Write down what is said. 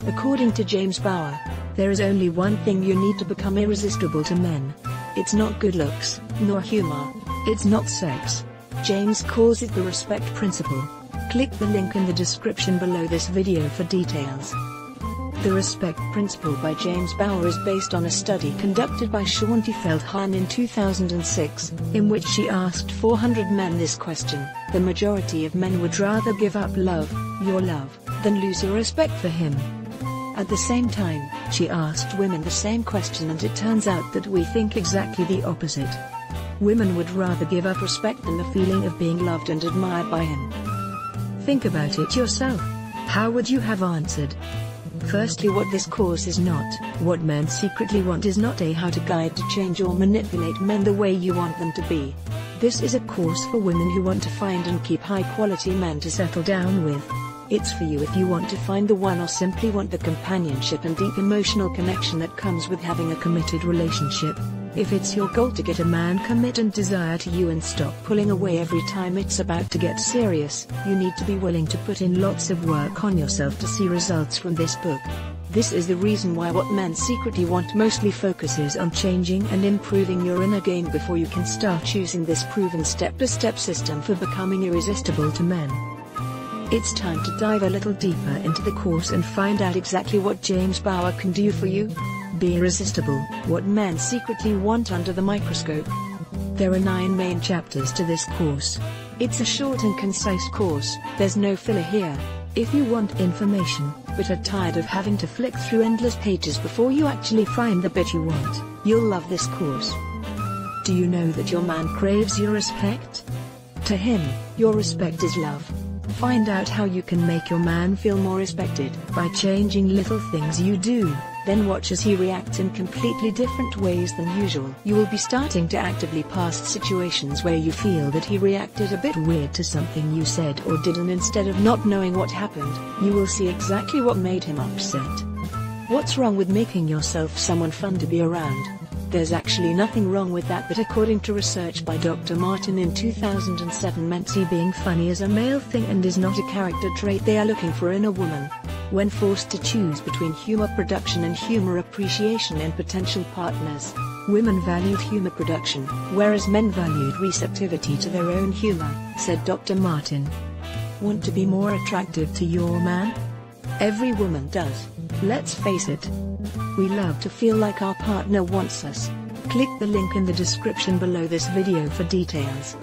According to James Bauer, there is only one thing you need to become irresistible to men. It's not good looks, nor humor. It's not sex. James calls it the respect principle. Click the link in the description below this video for details. The respect principle by James Bauer is based on a study conducted by Shaunti Feldhahn in 2006, in which she asked 400 men this question. The majority of men would rather give up your love, than lose your respect for him. At the same time, she asked women the same question, and it turns out that we think exactly the opposite. Women would rather give up respect than the feeling of being loved and admired by him. Think about it yourself. How would you have answered? Firstly, what this course is not, what men secretly want is not how to guide to change or manipulate men the way you want them to be. This is a course for women who want to find and keep high-quality men to settle down with. It's for you if you want to find the one or simply want the companionship and deep emotional connection that comes with having a committed relationship. If it's your goal to get a man commit and desire to you and stop pulling away every time it's about to get serious, you need to be willing to put in lots of work on yourself to see results from this book. This is the reason why what men secretly want mostly focuses on changing and improving your inner game before you can start choosing this proven step-by-step system for becoming irresistible to men. It's time to dive a little deeper into the course and find out exactly what James Bauer can do for you. Be irresistible, what men secretly want under the microscope. There are 9 main chapters to this course. It's a short and concise course, there's no filler here. If you want information, but are tired of having to flick through endless pages before you actually find the bit you want, you'll love this course. Do you know that your man craves your respect? To him, your respect is love. Find out how you can make your man feel more respected by changing little things you do, then watch as he reacts in completely different ways than usual. You will be starting to actively past situations where you feel that he reacted a bit weird to something you said or did, and instead of not knowing what happened, you will see exactly what made him upset. What's wrong with making yourself someone fun to be around? There's actually nothing wrong with that, but according to research by Dr. Martin in 2007, men see being funny as a male thing and is not a character trait they are looking for in a woman. When forced to choose between humor production and humor appreciation in potential partners, women valued humor production, whereas men valued receptivity to their own humor, said Dr. Martin. Want to be more attractive to your man? Every woman does. Let's face it. We love to feel like our partner wants us. Click the link in the description below this video for details.